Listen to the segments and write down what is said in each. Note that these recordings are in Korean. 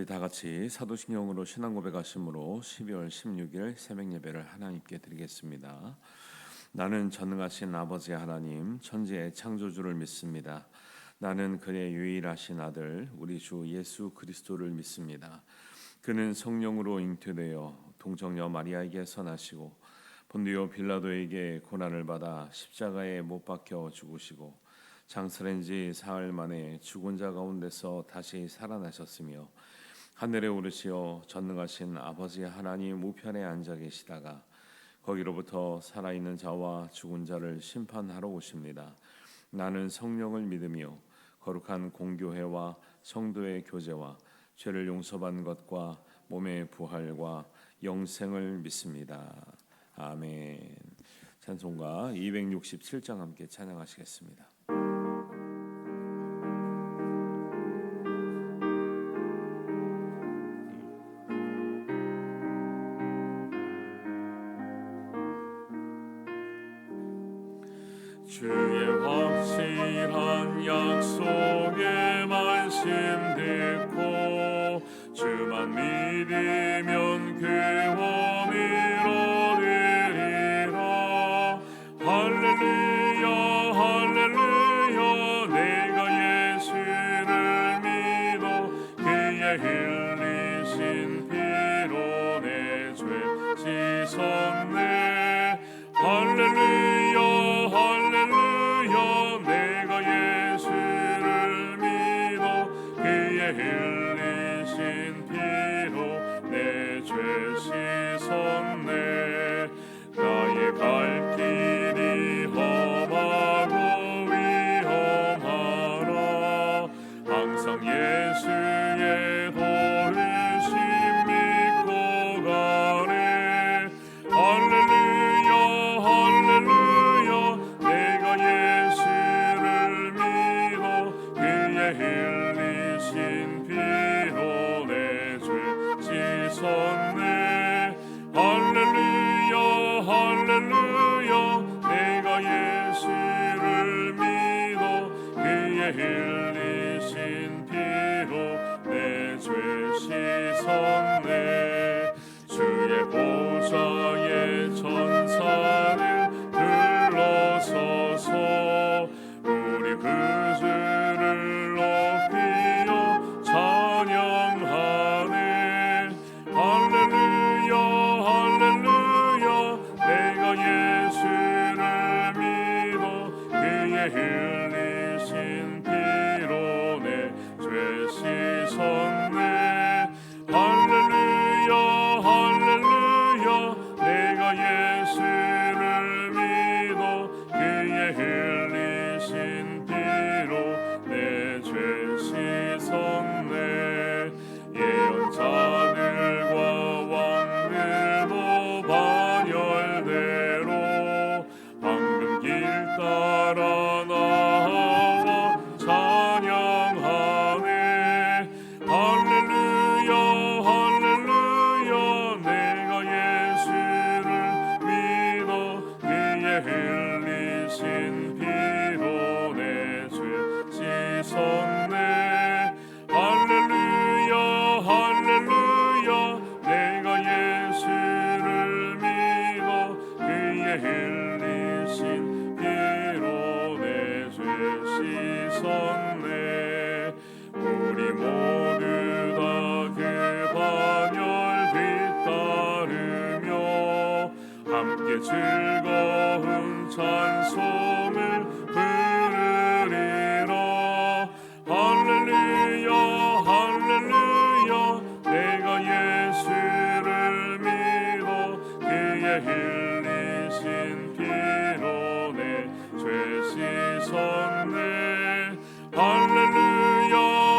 다 같이 사도신경으로 신앙 고백하심으로 12월 16일 새벽 예배를 하나님께 드리겠습니다. 나는 전능하신 아버지 하나님 천지의 창조주를 믿습니다. 나는 그의 유일하신 아들 우리 주 예수 그리스도를 믿습니다. 그는 성령으로 잉태되어 동정녀 마리아에게서 나시고 본디오 빌라도에게 고난을 받아 십자가에 못 박혀 죽으시고 장사된 지 사흘 만에 죽은 자 가운데서 다시 살아나셨으며 하늘에 오르시어 전능하신 아버지 하나님 우편에 앉아 계시다가 거기로부터 살아있는 자와 죽은 자를 심판하러 오십니다. 나는 성령을 믿으며 거룩한 공교회와 성도의 교제와 죄를 용서받는 것과 몸의 부활과 영생을 믿습니다. 아멘. 찬송가 267장 함께 찬양하시겠습니다. 주의 확실한 약속에 말씀 듣고 주만 믿으면 구원을 얻으리라. 할렐루야 할렐루야 내가 예수를 믿어 그의 흘리신 피로 내 죄 씻었네. 할렐루야 할렐루야 내가 예수를 믿어 그의 흘리신 피로 내 죄 씻었네. 나의 갈 길이 험하고 위험하라. 항상 예수의 도우심 믿고 가네. 할렐루야 할렐루야 내가 예수를 믿어 그의 흘리신 피로 내 죄 씻었네. 할렐루야 할렐루야 내가 예수를 믿어 그의 흘리신 피로 내 죄 씻었네. 주의 보좌에 천사를 불러서서 우리 그 주를 높이어 찬양하네. 할렐루야 할렐루야 내가 예수를 믿어 그의 흘리신 피로 내 죄 씻었네. 할렐루야 할렐루야 내가 예수를 믿어 그의 흘리신 피로 내 죄 씻었네. 예언자들과 왕들도 반열대로 방금 길 따라 나와 찬양하네. 할렐루야 할렐루야 내가 예수를 믿어 그의 흘리신 피로 내 죄 씻었네. 할렐루야 할렐루야 내가 예수를 믿어 그의 흘리신 피로 내 죄 씻었네. 우리 모두 다 그 반열 뒤따르며 함께 즐거운 찬송을 부르리라. 할렐루야 할렐루야 내가 예수를 믿어 그의 흘리신 피로 내 죄 씻었네. 할렐루야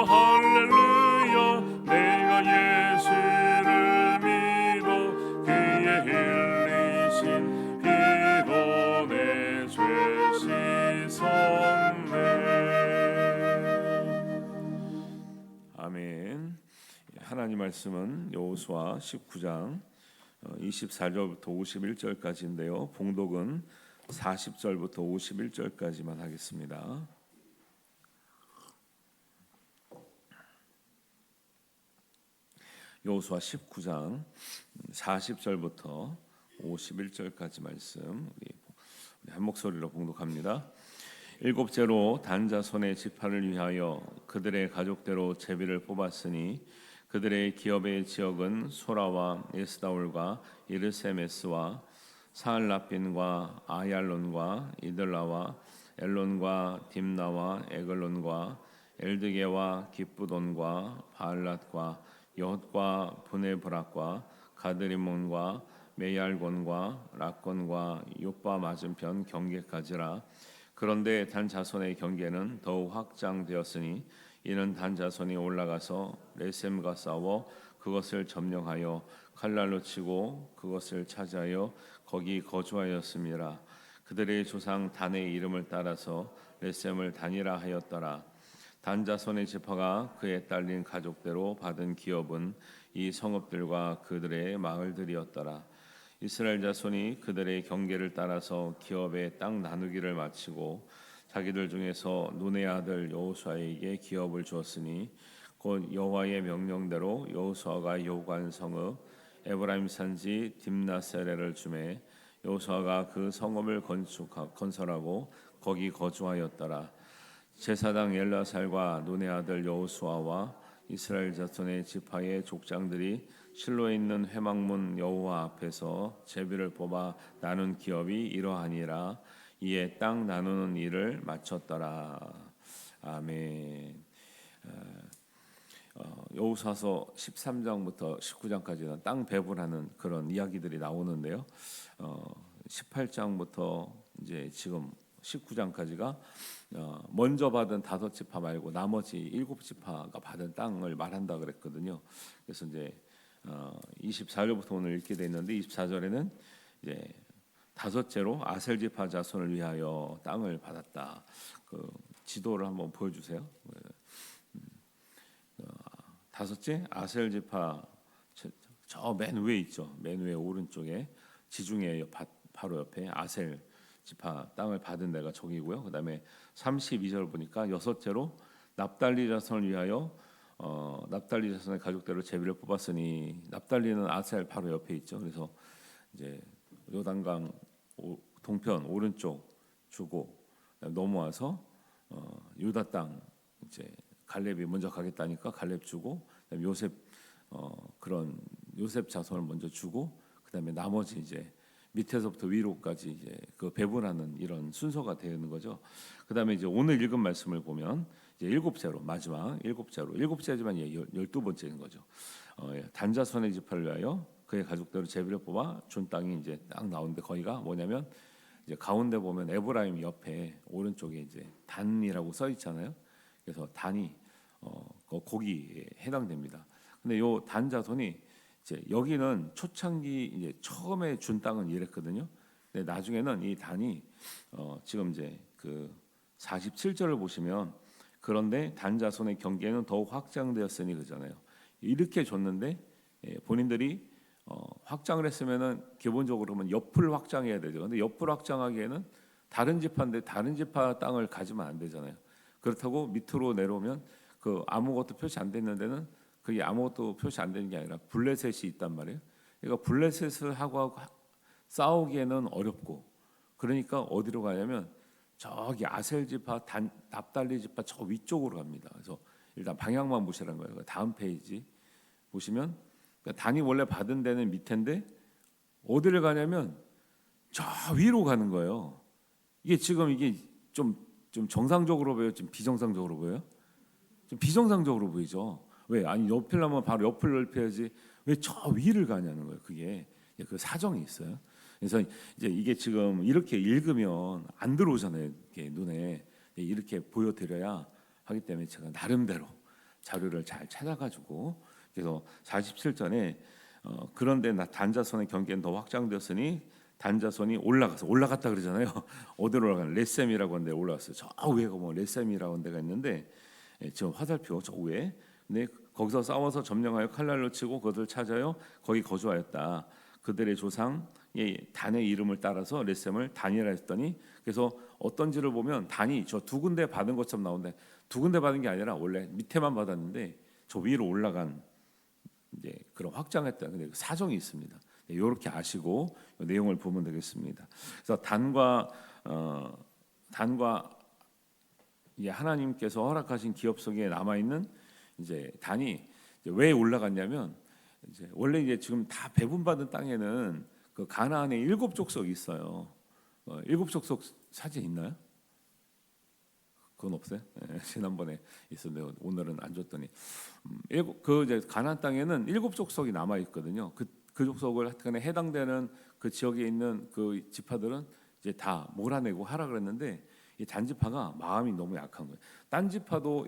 할렐루야 내가 예수를 믿어 그의 흘리신 피로 내 죄 씻었네. 아멘. 하나님 말씀은 여호수아 19장 24절부터 51절까지인데요. 봉독은 40절부터 51절까지만 하겠습니다. 여호수아 19장 40절부터 51절까지 말씀 우리 한 목소리로 봉독합니다. 일곱째로 단 자손의 지파를 위하여 그들의 가족대로 제비를 뽑았으니 그들의 기업의 지역은 소라와 에스다올과 이르세메스와 사알라빈과 아얄론과 이들라와 엘론과 딥나와 에글론과 엘드게와 기쁘돈과 바알랏과 여헛과 브네브락과 가드리몬과 메얄곤과 락곤과 요빠 맞은편 경계까지라. 그런데 단 자손의 경계는 더욱 확장되었으니 이는 단 자손이 올라가서 레셈과 싸워 그것을 점령하여 칼날로 치고 그것을 차지하여 거기 거주하였음이라. 그들의 조상 단의 이름을 따라서 레셈을 단이라 하였더라. 단 자손의 지파가 그에 딸린 가족대로 받은 기업은 이 성읍들과 그들의 마을들이었더라. 이스라엘 자손이 그들의 경계를 따라서 기업의 땅 나누기를 마치고 자기들 중에서 눈의 아들 여호수아에게 기업을 주었으니 곧 여호와의 명령대로 여호수아가 요구한 성읍 에브라임 산지 딥나세레를 주매 여호수아가 그 성읍을 건설하고 거기 거주하였더라. 제사장 엘라살과 눈의 아들 여호수아와 이스라엘 자손의 지파의 족장들이 실로에 있는 회막문 여호와 앞에서 제비를 뽑아 나눈 기업이 이러하니라. 이에 땅 나누는 일을 마쳤더라. 아멘. 여호수아서 13장부터 19장까지는 땅 배분하는 그런 이야기들이 나오는데요. 18장부터 이제 지금 19장까지가 먼저 받은 5지파 말고 나머지 7지파가 받은 땅을 말한다 그랬거든요. 그래서 이제 24절부터 오늘 읽게 돼 있는데 24절에는 이제 5째로 아셀 지파 자손을 위하여 땅을 받았다. 그 지도를 한번 보여주세요. 5째 아셀 지파 저 맨 위에 있죠. 맨 위에 오른쪽에 지중해 바로 옆에 아셀 지파 땅을 받은 데가 저기고요. 그다음에 32절 보니까 6째로 납달리 자손을 위하여 납달리 자손의 가족대로 제비를 뽑았으니 납달리는 아셀 바로 옆에 있죠. 그래서 이제 요단강 동편 오른쪽 주고 넘어와서 유다 땅 이제 갈렙이 먼저 가겠다니까 갈렙 주고 그다음에 요셉 그런 요셉 자손을 먼저 주고 그다음에 나머지 이제 밑에서부터 위로까지 이제 그 배분하는 이런 순서가 되는 거죠. 그다음에 이제 오늘 읽은 말씀을 보면 이제 7째로 마지막 7째지만 12번째인 거죠. 단자손의 지파를 위하여 그의 가족대로 제비를 뽑아 준 땅이 이제 딱 나오는데 거기가 뭐냐면 이제 가운데 보면 에브라임 옆에 오른쪽에 이제 단이라고 써 있잖아요. 그래서 단이 거기에 해당됩니다. 근데 요 단 자손이 이제 여기는 초창기 이제 처음에 준 땅은 이랬거든요. 근데 나중에는 이 단이 지금 이제 그 47절을 보시면 그런데 단 자손의 경계는 더욱 확장되었으니 그잖아요. 이렇게 줬는데 본인들이 확장을 했으면은 기본적으로 그러면 옆을 확장해야 되죠. 근데 옆을 확장하기에는 다른 지파인데 다른 지파 땅을 가지면 안 되잖아요. 그렇다고 밑으로 내려오면 그 아무것도 표시 안 됐는 데는 그게 아무것도 표시 안 되는 게 아니라 블레셋이 있단 말이에요. 그러니까 블레셋을 하고 싸우기에는 어렵고 그러니까 어디로 가냐면 저기 아셀 지파 납달리 지파 저 위쪽으로 갑니다. 그래서 일단 방향만 보시라는 거예요. 다음 페이지 보시면 그러니까 단이 원래 받은 데는 밑인데 어디를 가냐면 저 위로 가는 거예요. 이게 지금 이게 좀 정상적으로 보여요? 좀 비정상적으로 보여요? 좀 비정상적으로 보이죠. 왜? 아니 옆이라면 바로 옆을 넓혀야지 왜 저 위를 가냐는 거예요. 그게 그 사정이 있어요. 그래서 이제 이게 지금 이렇게 읽으면 안 들어오잖아요. 이렇게 눈에 이렇게 보여드려야 하기 때문에 제가 나름대로 자료를 잘 찾아가지고 그래서 47절에 그런데 단자손의 경계는 더 확장되었으니 단자손이 올라갔다 그러잖아요. 어디로 올라가는 레셈이라고 하는 데 올라갔어요. 저 위에가 뭐 레셈이라고 하는 데가 있는데 지금 화살표 저 위에 근데 거기서 싸워서 점령하여 칼날로 치고 그것을 찾아요 거기 거주하였다. 그들의 조상의 단의 이름을 따라서 레셈을 단이라 했더니 그래서 어떤지를 보면 단이 저 두 군데 받은 것처럼 나오는데 두 군데 받은 게 아니라 원래 밑에만 받았는데 저 위로 올라간 이제 그런 확장했다는 근데 사정이 있습니다. 이렇게 아시고 내용을 보면 되겠습니다. 그래서 단과 하나님께서 허락하신 기업 속에 남아 있는 이제 단이 이제 왜 올라갔냐면 이제 원래 이제 지금 다 배분받은 땅에는 그 가나안에 7족속이 있어요. 7족속 사진 있나요? 그건 없어요. 지난번에 있었는데 오늘은 안 줬더니 그 이제 가나안 땅에는 7족속이 남아 있거든요. 그 족속을 하여튼에 해당되는 그 지역에 있는 그 지파들은 이제 다 몰아내고 하라 그랬는데 이 단지파가 마음이 너무 약한 거예요. 딴지파도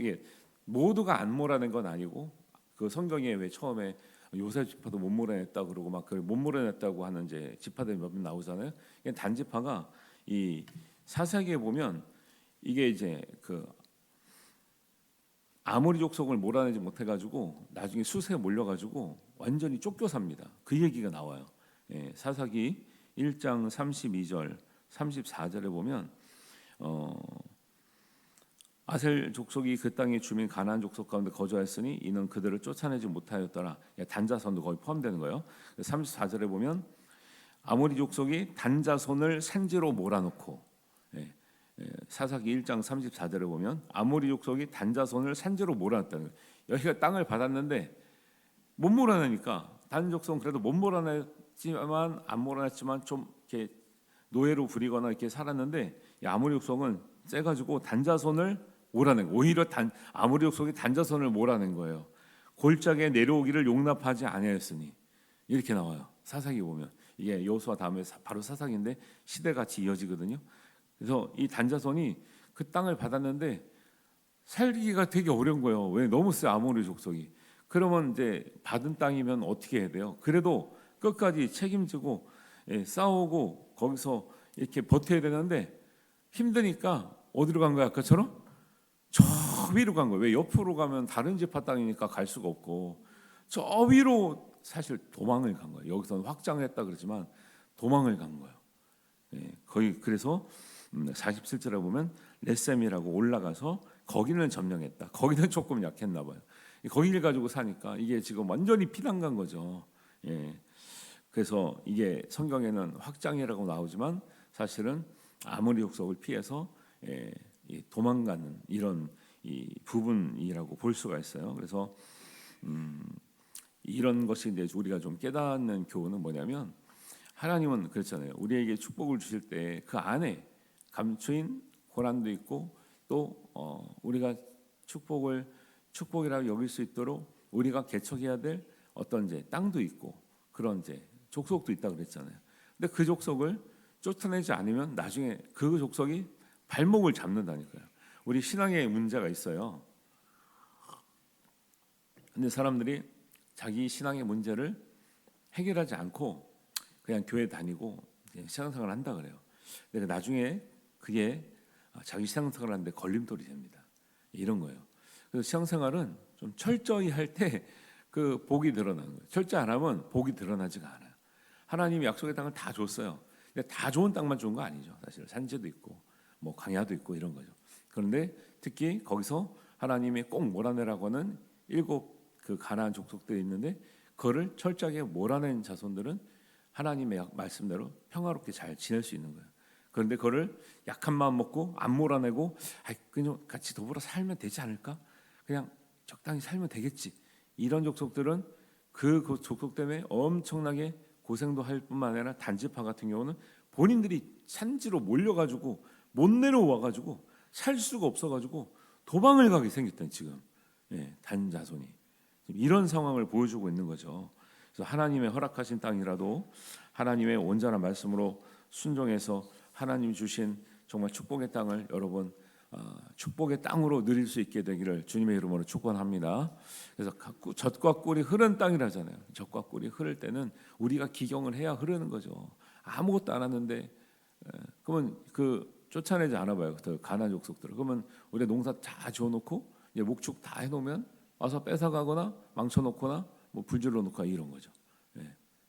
모두가 안 몰아낸 건 아니고 그 성경에 왜 처음에 요셉 지파도 못 몰아냈다 그러고 막 그 못 몰아냈다고 하는 이제 지파들이 몇 명 나오잖아요. 단지파가 이 사사기에 보면 이게 이제 그 아모리 족속을 몰아내지 못해가지고 나중에 수세에 몰려가지고 완전히 쫓겨 삽니다. 그 얘기가 나와요. 사사기 1장 32절 34절에 보면 아셀 족속이 그 땅의 주민 가나안 족속 가운데 거주하였으니 이는 그들을 쫓아내지 못하였더라. 단자손도 거기 포함되는 거예요. 34절에 보면 아모리 족속이 단자손을 산지로 몰아놓고 사사기 1장 34절에 보면 아모리 족속이 단자손을 산지로 몰아놨다는 거예요. 여기가 땅을 받았는데 못 몰아내니까 단 족속은 그래도 못 몰아냈지만 안 몰아냈지만 좀 이렇게 노예로 부리거나 이렇게 살았는데 아모리 족속은 세가지고 단자손을 몰아낸 거예요. 오히려 아모리 족속이 단자손을 몰아낸 거예요. 골짜기에 내려오기를 용납하지 아니하였으니 이렇게 나와요. 사사기 보면 이게 여호수아 다음에 바로 사사기인데 시대같이 이어지거든요. 그래서 이 단자손이 그 땅을 받았는데 살기가 되게 어려운 거예요. 왜? 너무 세 아모리 족속이. 그러면 이제 받은 땅이면 어떻게 해야 돼요? 그래도 끝까지 책임지고 싸우고 거기서 이렇게 버텨야 되는데 힘드니까 어디로 간 거야? 아까처럼 저 위로 간 거예요. 왜? 옆으로 가면 다른 지파 땅이니까 갈 수가 없고 저 위로 사실 도망을 간 거예요. 여기서는 확장을 했다 그러지만 도망을 간 거예요. 거의 그래서 47절에 보면 레셈이라고 올라가서 거기는 점령했다. 거기는 조금 약했나 봐요. 거기를 가지고 사니까 이게 지금 완전히 피난간 거죠. 그래서 이게 성경에는 확장이라고 나오지만 사실은 아모리 족속을 피해서 도망가는 이런 이 부분이라고 볼 수가 있어요. 그래서 이런 것이 이제 우리가 좀 깨닫는 교훈은 뭐냐면 하나님은 그렇잖아요. 우리에게 축복을 주실 때 그 안에 감추인 고난도 있고 또 우리가 축복이라고 여길 수 있도록 우리가 개척해야 될 어떤 이제 땅도 있고 그런 이제 족속도 있다 그랬잖아요. 근데 그 족속을 쫓아내지 않으면 나중에 그 족속이 발목을 잡는다니까요. 우리 신앙에 문제가 있어요. 근데 사람들이 자기 신앙의 문제를 해결하지 않고 그냥 교회 다니고 신앙생활을 한다 그래요. 근데 나중에 그게 자기 신앙생활을 하는데 걸림돌이 됩니다. 이런 거예요. 그래서 신앙생활은 좀 철저히 할 때 그 복이 드러나는 거예요. 철저히 안 하면 복이 드러나지가 않아요. 하나님이 약속의 땅을 다 줬어요. 근데 다 좋은 땅만 좋은 거 아니죠. 사실 산지도 있고 뭐 광야도 있고 이런 거죠. 그런데 특히 거기서 하나님이 꼭 몰아내라고 하는 7 그 가나안 족속들이 있는데 그거를 철저하게 몰아낸 자손들은 하나님의 말씀대로 평화롭게 잘 지낼 수 있는 거예요. 그런데 그거를 약한 마음 먹고 안 몰아내고 그냥 같이 더불어 살면 되지 않을까? 그냥 적당히 살면 되겠지. 이런 족속들은 그 족속 때문에 엄청나게 고생도 할 뿐만 아니라 단지파 같은 경우는 본인들이 산지로 몰려가지고 못 내려와가지고 살 수가 없어가지고 도망을 가게 생겼다는 지금 단자손이 이런 상황을 보여주고 있는 거죠. 그래서 하나님의 허락하신 땅이라도 하나님의 온전한 말씀으로 순종해서 하나님이 주신 정말 축복의 땅을 여러분 축복의 땅으로 누릴 수 있게 되기를 주님의 이름으로 축원합니다. 그래서 젖과 꿀이 흐르는 땅이라잖아요. 젖과 꿀이 흐를 때는 우리가 기경을 해야 흐르는 거죠. 아무것도 안 하는데 그러면 그 쫓아내지 않아 봐요. 그 가나안 족속들을. 그러면 우리 농사 다 지어놓고 이제 목축 다 해놓으면 와서 뺏어가거나 망쳐놓거나 뭐 불질러 놓고 이런 거죠.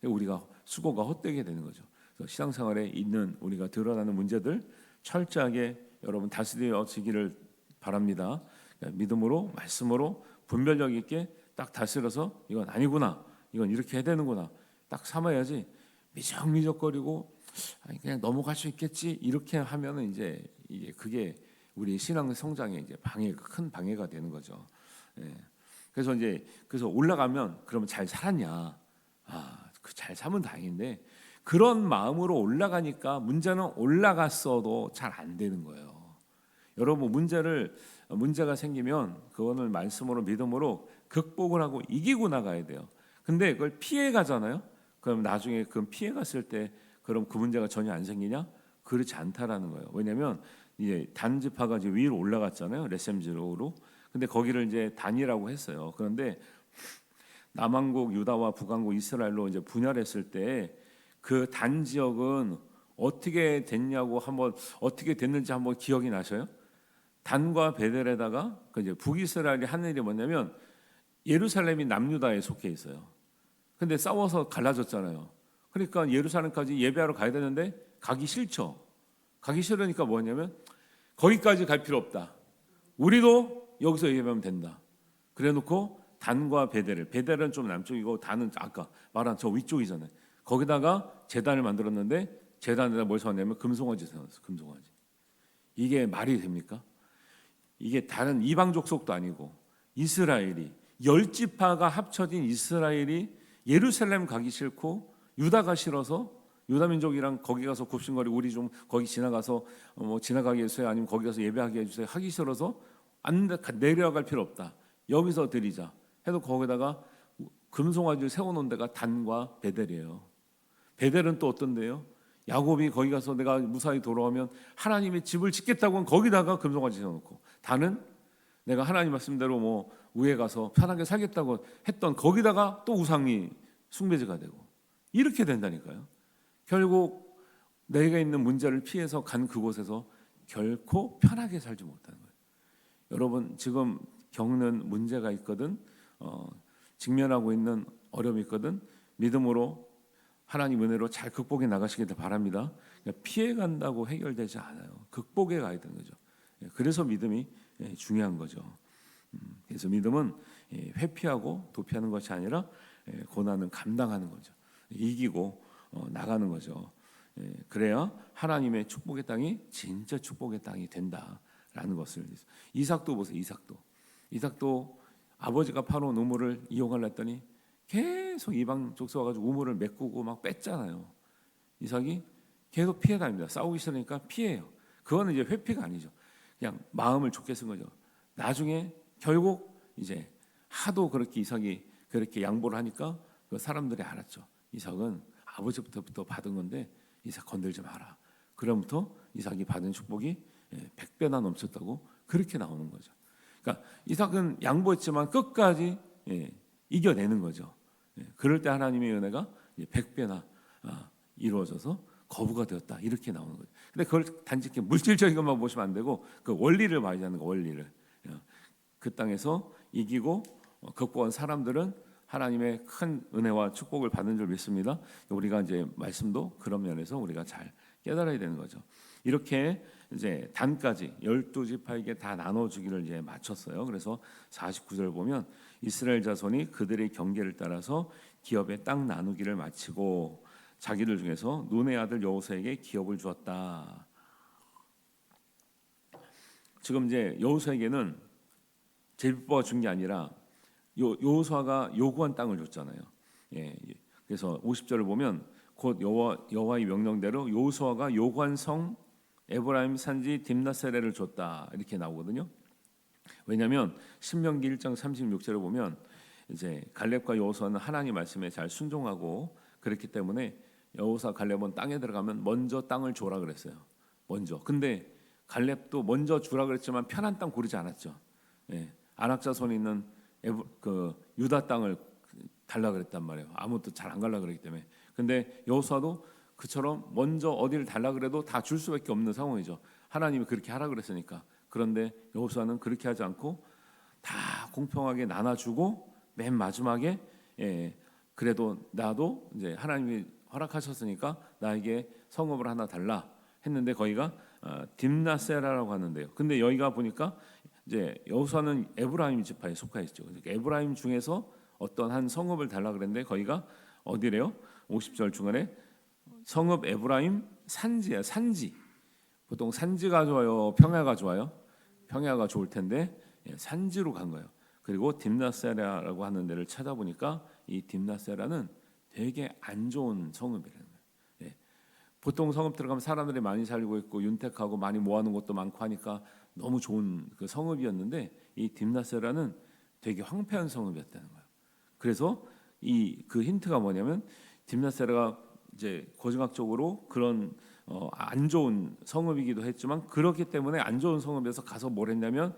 우리가 수고가 헛되게 되는 거죠. 그래서 신앙생활에 있는 우리가 드러나는 문제들 철저하게 여러분 다스려지기를 바랍니다. 그러니까 믿음으로 말씀으로 분별력 있게 딱 다스려서 이건 아니구나 이건 이렇게 해야 되는구나 딱 삼아야지 미적미적거리고 그냥 넘어갈 수 있겠지 이렇게 하면은 이제 이게 그게 우리 신앙 성장에 이제 큰 방해가 되는 거죠. 예. 그래서 올라가면 그러면 잘 살았냐? 그 잘 사면 다행인데 그런 마음으로 올라가니까 문제는 올라갔어도 잘 안 되는 거예요. 여러분 문제가 생기면 그거는 말씀으로 믿음으로 극복을 하고 이기고 나가야 돼요. 근데 그걸 피해 가잖아요. 그럼 나중에 그 피해 갔을 때 그럼 그 문제가 전혀 안 생기냐? 그렇지 않다라는 거예요. 왜냐하면 이제 단지파가 이제 위로 올라갔잖아요. 레셈지로로. 근데 거기를 이제 단이라고 했어요. 그런데 남왕국 유다와 북왕국 이스라엘로 이제 분열했을 때 그 단 지역은 어떻게 됐냐고 한번 어떻게 됐는지 한번 기억이 나셔요? 단과 베델에다가 그 이제 북이스라엘이 한 일이 뭐냐면 예루살렘이 남유다에 속해 있어요. 근데 싸워서 갈라졌잖아요. 그러니까 예루살렘까지 예배하러 가야 되는데 가기 싫죠. 가기 싫으니까 뭐냐면 거기까지 갈 필요 없다. 우리도 여기서 예배하면 된다. 그래놓고 단과 베델은 좀 남쪽이고 단은 아까 말한 저 위쪽이잖아요. 거기다가 제단을 만들었는데 제단에다 뭘 세웠냐면 금송아지 세웠어요. 금송아지. 이게 말이 됩니까? 이게 다른 이방 족속도 아니고 이스라엘이 10지파가 합쳐진 이스라엘이 예루살렘 가기 싫고 유다가 싫어서 유다 민족이랑 거기 가서 굽신거리고 우리 좀 거기 지나가서 뭐 지나가게 해주세요 아니면 거기 가서 예배하게 해주세요 하기 싫어서 안 내려갈 필요 없다. 여기서 드리자 해도 거기다가 금송아지를 세워놓은 데가 단과 베델이에요. 베델은 또 어떤데요? 야곱이 거기 가서 내가 무사히 돌아오면 하나님의 집을 짓겠다고 한 거기다가 금송아지 세워놓고 단은 내가 하나님 말씀대로 뭐 우에 가서 편하게 살겠다고 했던 거기다가 또 우상이 숭배제가 되고 이렇게 된다니까요. 결국 내가 있는 문제를 피해서 간 그곳에서 결코 편하게 살지 못하는 거예요. 여러분 지금 겪는 문제가 있거든 직면하고 있는 어려움이 있거든 믿음으로 하나님 은혜로 잘 극복해 나가시길 바랍니다. 피해간다고 해결되지 않아요. 극복해 가야 되는 거죠. 그래서 믿음이 중요한 거죠. 그래서 믿음은 회피하고 도피하는 것이 아니라 고난은 감당하는 거죠. 이기고 나가는 거죠. 그래야 하나님의 축복의 땅이 진짜 축복의 땅이 된다라는 것을. 이삭도 보세요. 이삭도 아버지가 파놓은 우물을 이용하려 했더니 계속 이방 족속 와가지고 우물을 메꾸고 막 뺐잖아요. 이삭이 계속 피해 다닙니다. 싸우기 싫으니까 피해요. 그거는 이제 회피가 아니죠. 그냥 마음을 좁게 쓴 거죠. 나중에 결국 이제 하도 그렇게 이삭이 그렇게 양보를 하니까 그 사람들이 알았죠. 이삭은 아버지부터 받은 건데 이삭 건들지 마라. 그럼부터 이삭이 받은 축복이 100배나 넘쳤다고 그렇게 나오는 거죠. 그러니까 이삭은 양보했지만 끝까지 이겨내는 거죠. 그럴 때 하나님의 은혜가 100배나 이루어져서 거부가 되었다 이렇게 나오는 거죠. 근데 그걸 단지 이렇게 물질적인 것만 보시면 안 되고 그 원리를 봐야 하는 거 원리를. 그 땅에서 이기고 극복한 사람들은 하나님의 큰 은혜와 축복을 받는 줄 믿습니다. 우리가 이제 말씀도 그런 면에서 우리가 잘 깨달아야 되는 거죠. 이렇게 이제 단까지 12지파에게 다 나눠주기를 이제 마쳤어요. 그래서 49절 보면 이스라엘 자손이 그들의 경계를 따라서 기업의 땅 나누기를 마치고 자기들 중에서 눈의 아들 여호수아에게 기업을 주었다. 지금 이제 여호수아에게는 제비뽑아 준 게 아니라 여호수아가 요구한 땅을 줬잖아요. 그래서 50절을 보면 곧 여호와의 명령대로 여호수아가 요구한 성 에브라임 산지 딥나세레를 줬다 이렇게 나오거든요. 왜냐하면 신명기 1장 36절을 보면 이제 갈렙과 여호수아는 하나님 말씀에 잘 순종하고 그렇기 때문에 여호수아 갈렙은 땅에 들어가면 먼저 땅을 줘라 그랬어요. 먼저. 근데 갈렙도 먼저 주라 그랬지만 편한 땅 고르지 않았죠. 아낙 자손이 있는 그 유다 땅을 달라 그랬단 말이에요. 아무것도 잘 안 갈라 그랬기 때문에. 근데 여호수아도 그처럼 먼저 어디를 달라 그래도 다 줄 수밖에 없는 상황이죠. 하나님이 그렇게 하라 그랬으니까. 그런데 여호수아는 그렇게 하지 않고 다 공평하게 나눠주고 맨 마지막에 그래도 나도 이제 하나님이 허락하셨으니까 나에게 성읍을 하나 달라 했는데 거기가 딥나세라라고 하는데요. 근데 여기가 보니까 이제 여호수아는 에브라임 지파에 속해 있죠. 그러니까 에브라임 중에서 어떤 한 성읍을 달라 그랬는데 거기가 어디래요? 50절 중간에 성읍 에브라임 산지야, 산지. 보통 산지가 좋아요, 평야가 좋아요? 평야가 좋을 텐데 산지로 간 거예요. 그리고 딥나세라라고 하는 데를 찾아보니까 이 딥나세라는 되게 안 좋은 성읍이라는 거예요. 예. 보통 성읍 들어가면 사람들이 많이 살고 있고 윤택하고 많이 모아놓은 것도 많고 하니까 너무 좋은 그 성읍이었는데 이 딥나세라는 되게 황폐한 성읍이었다는 거예요. 그래서 이 그 힌트가 뭐냐면 딥나세라가 이제 고증학적으로 그런 안 좋은 성읍이기도 했지만 그렇기 때문에 안 좋은 성읍에서 가서 뭘 했냐면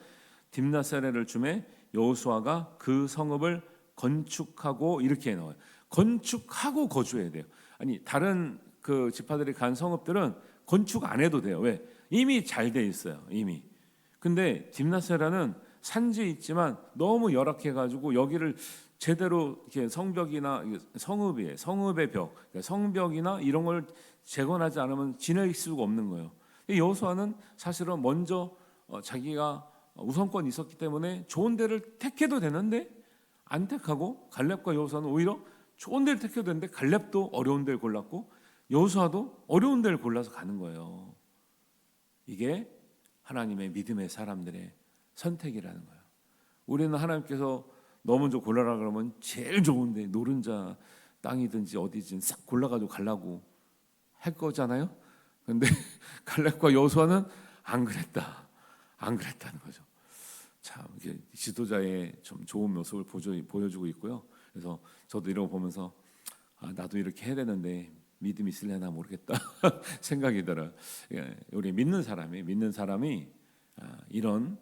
딥나세라를 줌에 여호수아가 그 성읍을 건축하고 이렇게 해놓아요. 건축하고 거주해야 돼요. 아니 다른 그 지파들이 간 성읍들은 건축 안 해도 돼요. 왜? 이미 잘 돼 있어요. 이미. 근데 딥나세라는 산지에 있지만 너무 열악해가지고 여기를 제대로 이렇게 성벽이나 성읍의 벽, 그러니까 성벽이나 이런 걸 재건하지 않으면 지낼 수가 없는 거예요. 여호수아는 사실은 먼저 자기가 우선권이 있었기 때문에 좋은 데를 택해도 되는데 안 택하고 갈렙과 여호수아는 오히려 좋은 데를 택해도 되는데 갈렙도 어려운 데를 골랐고 여호수아도 어려운 데를 골라서 가는 거예요. 이게 하나님의 믿음의 사람들의 선택이라는 거예요. 우리는 하나님께서 너 먼저 골라라 그러면 제일 좋은데 노른자 땅이든지 어디든 싹 골라가지고 가려고 할 거잖아요. 그런데 갈렙과 여호수아는 안 그랬다는 거죠. 참 이게 지도자의 좀 좋은 모습을 보여주고 있고요. 그래서 저도 이런 거 보면서 나도 이렇게 해야 되는데 믿음이 있을려나 모르겠다 생각이 들어요. 우리 믿는 사람이 이런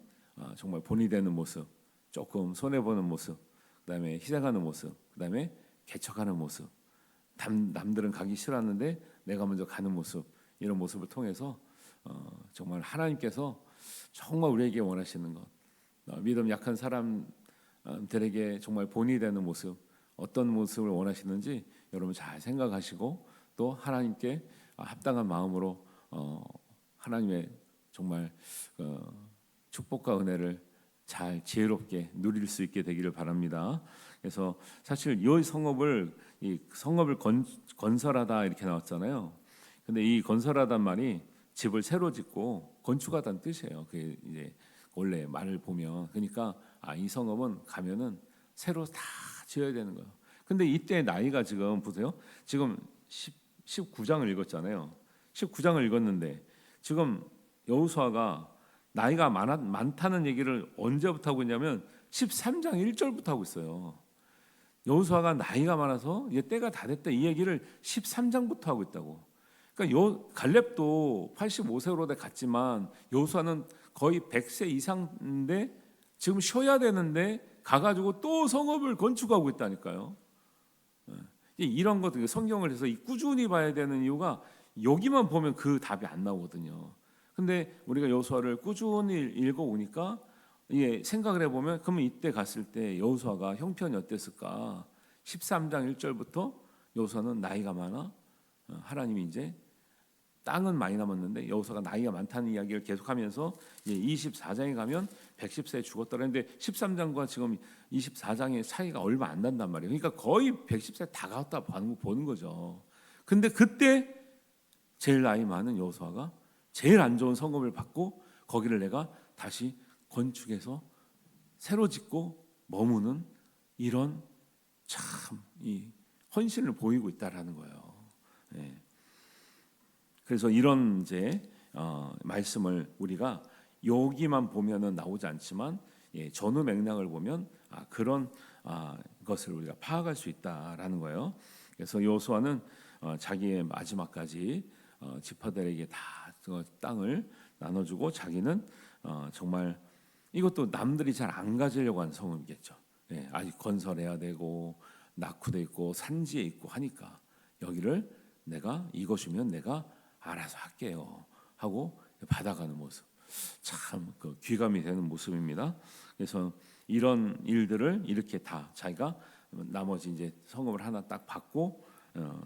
정말 본이 되는 모습, 조금 손해 보는 모습, 그다음에 희생하는 모습, 그다음에 개척하는 모습, 남들은 가기 싫었는데 내가 먼저 가는 모습, 이런 모습을 통해서 정말 하나님께서 정말 우리에게 원하시는 것, 믿음 약한 사람들에게 정말 본이 되는 모습, 어떤 모습을 원하시는지 여러분 잘 생각하시고 또 하나님께 합당한 마음으로 하나님의 정말 축복과 은혜를 잘 지혜롭게 누릴 수 있게 되기를 바랍니다. 그래서 사실 이 성읍을 건설하다 이렇게 나왔잖아요. 근데 이 건설하단 말이 집을 새로 짓고 건축하다는 뜻이에요. 그 이제 원래 말을 보면 그러니까 이 성읍은 가면은 새로 다 지어야 되는 거예요. 근데 이때 나이가 지금 보세요. 지금 19장을 읽었잖아요. 19장을 읽었는데 지금 여호수아가 나이가 많다는 얘기를 언제부터 하고 있냐면 13장 1절부터 하고 있어요. 여호수아가 나이가 많아서 이제 때가 다 됐다 이 얘기를 13장부터 하고 있다고. 그러니까 갈렙도 85세로 갔지만 여호수아는 거의 100세 이상인데 지금 쉬어야 되는데 가가지고 또 성읍을 건축하고 있다니까요. 이런 것들 성경을 해서 꾸준히 봐야 되는 이유가 여기만 보면 그 답이 안 나오거든요. 근데 우리가 여호수아를 꾸준히 읽어오니까 이게 생각을 해보면 그러면 이때 갔을 때 여호수아가 형편이 어땠을까? 13장 1절부터 여호수아는 나이가 많아 하나님이 이제 땅은 많이 남았는데 여호수아가 나이가 많다는 이야기를 계속하면서 24장에 가면 110세에 죽었다는데 13장과 지금 24장의 차이가 얼마 안 난단 말이에요. 그러니까 거의 110세 다 갔다 보는 거죠. 근데 그때 제일 나이 많은 여호수아가 제일 안 좋은 성읍을 받고 거기를 내가 다시 건축해서 새로 짓고 머무는 이런 참 이 헌신을 보이고 있다라는 거예요. 네. 그래서 이런 이제 말씀을 우리가 여기만 보면은 나오지 않지만 전후 맥락을 보면 그런 것을 우리가 파악할 수 있다라는 거예요. 그래서 여호수아는 자기의 마지막까지 지파들에게 다 땅을 나눠주고 자기는 정말 이것도 남들이 잘 안 가지려고 하는 성읍이겠죠. 아직 건설해야 되고 낙후돼 있고 산지에 있고 하니까 여기를 내가 이것이면 내가 알아서 할게요 하고 받아가는 모습 참 그 귀감이 되는 모습입니다. 그래서 이런 일들을 이렇게 다 자기가 나머지 이제 성읍을 하나 딱 받고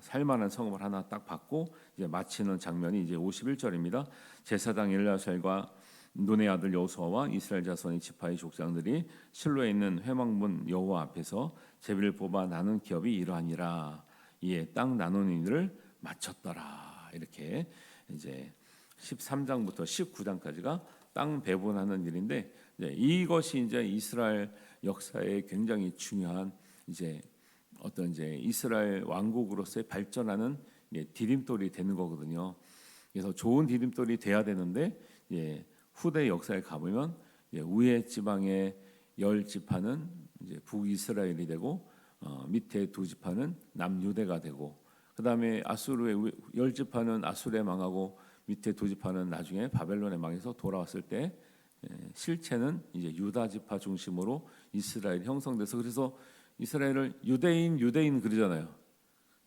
살만한 성읍을 하나 딱 받고 이제 마치는 장면이 이제 51절입니다. 제사장 엘리아살과 눈의 아들 여호수아와 이스라엘 자손의 지파의 족장들이 실로에 있는 회막문 여호와 앞에서 제비를 뽑아 나눈 기업이 이러하니라. 이에 땅 나누는 일을 마쳤더라. 이렇게 이제 13장부터 19장까지가 땅 배분하는 일인데, 이것이 이제 이스라엘 역사에 굉장히 중요한 이제 어떤 이제 이스라엘 왕국으로서의 발전하는 디딤돌이 되는 거거든요. 그래서 좋은 디딤돌이 돼야 되는데, 후대 역사에 가보면 위에 지방의 10지파는 이제 북이스라엘이 되고, 밑에 2지파는 남유대가 되고, 그 다음에 아수르의 10지파는 아수르에 망하고, 밑에 2지파는 나중에 바벨론에 망해서 돌아왔을 때 실체는 이제 유다 지파 중심으로 이스라엘이 형성돼서, 그래서 이스라엘을 유대인 그러잖아요.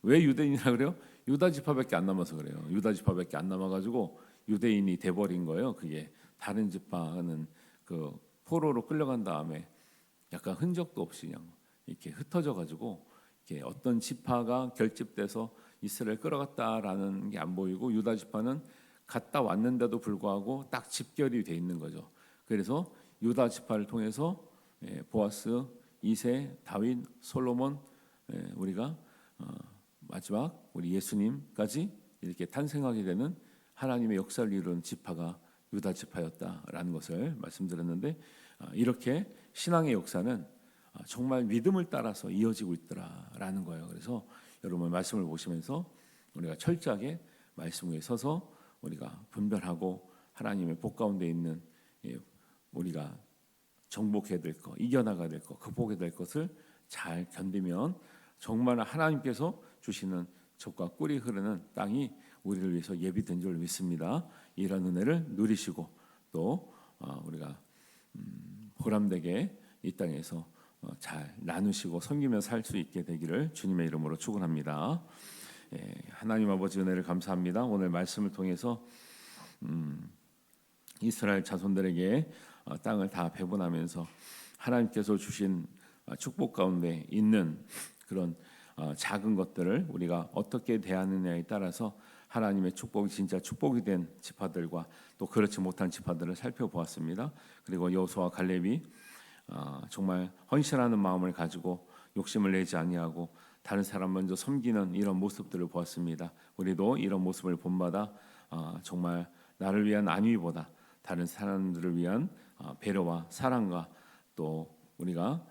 왜 유대인이라 그래요? 유다 지파밖에 안 남아서 그래요. 유다 지파밖에 안 남아가지고 유대인이 돼버린 거예요. 그게 다른 지파는 그 포로로 끌려간 다음에 약간 흔적도 없이 그냥 이렇게 흩어져가지고, 이렇게 어떤 지파가 결집돼서 이스라엘 끌어갔다라는 게 안 보이고, 유다 지파는 갔다 왔는데도 불구하고 딱 집결이 돼 있는 거죠. 그래서 유다 지파를 통해서 보아스, 이세, 다윗, 솔로몬, 우리가 마지막 우리 예수님까지 이렇게 탄생하게 되는 하나님의 역사를 이루는 지파가 유다 지파였다라는 것을 말씀드렸는데, 이렇게 신앙의 역사는 정말 믿음을 따라서 이어지고 있더라라는 거예요. 그래서 여러분 말씀을 보시면서 우리가 철저하게 말씀 위에 서서 우리가 분별하고 하나님의 복 가운데 있는 우리가 정복해야 될 것, 이겨나가야 될 것, 극복해야 될 것을 잘 견디면 정말 하나님께서 주시는 젖과 꿀이 흐르는 땅이 우리를 위해서 예비된 줄 믿습니다. 이런 은혜를 누리시고 또 우리가 보람되게 이 땅에서 잘 나누시고 섬기며 살 수 있게 되기를 주님의 이름으로 축원합니다. 하나님 아버지 은혜를 감사합니다. 오늘 말씀을 통해서 이스라엘 자손들에게 땅을 다 배분하면서 하나님께서 주신 축복 가운데 있는 그런 작은 것들을 우리가 어떻게 대하느냐에 따라서 하나님의 축복이 진짜 축복이 된 지파들과 또 그렇지 못한 지파들을 살펴보았습니다. 그리고 여호수아와 갈렙이 정말 헌신하는 마음을 가지고 욕심을 내지 아니하고 다른 사람 먼저 섬기는 이런 모습들을 보았습니다. 우리도 이런 모습을 본마다 정말 나를 위한 안위보다 다른 사람들을 위한 배려와 사랑과 또 우리가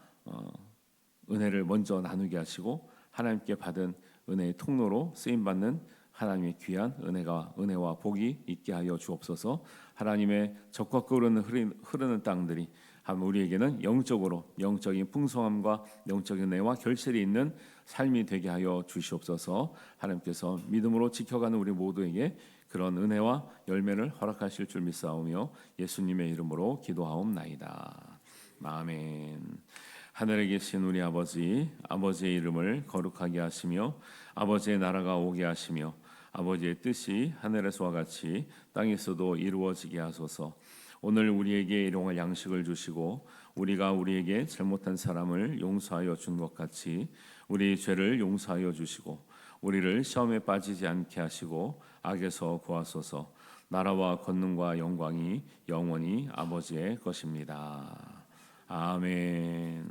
은혜를 먼저 나누게 하시고 하나님께 받은 은혜의 통로로 쓰임받는 하나님의 귀한 은혜와 복이 있게 하여 주옵소서. 하나님의 젖과 꿀은 흐르는 땅들이 우리에게는 영적인 풍성함과 영적인 은혜와 결실이 있는 삶이 되게 하여 주시옵소서. 하나님께서 믿음으로 지켜가는 우리 모두에게 그런 은혜와 열매를 허락하실 줄 믿사오며 예수님의 이름으로 기도하옵나이다. 아멘. 하늘에 계신 우리 아버지, 아버지의 이름을 거룩하게 하시며 아버지의 나라가 오게 하시며 아버지의 뜻이 하늘에서와 같이 땅에서도 이루어지게 하소서. 오늘 우리에게 일용할 양식을 주시고 우리가 우리에게 잘못한 사람을 용서하여 준 것 같이 우리 죄를 용서하여 주시고 우리를 시험에 빠지지 않게 하시고 악에서 구하소서. 나라와 권능과 영광이 영원히 아버지의 것입니다. 아멘.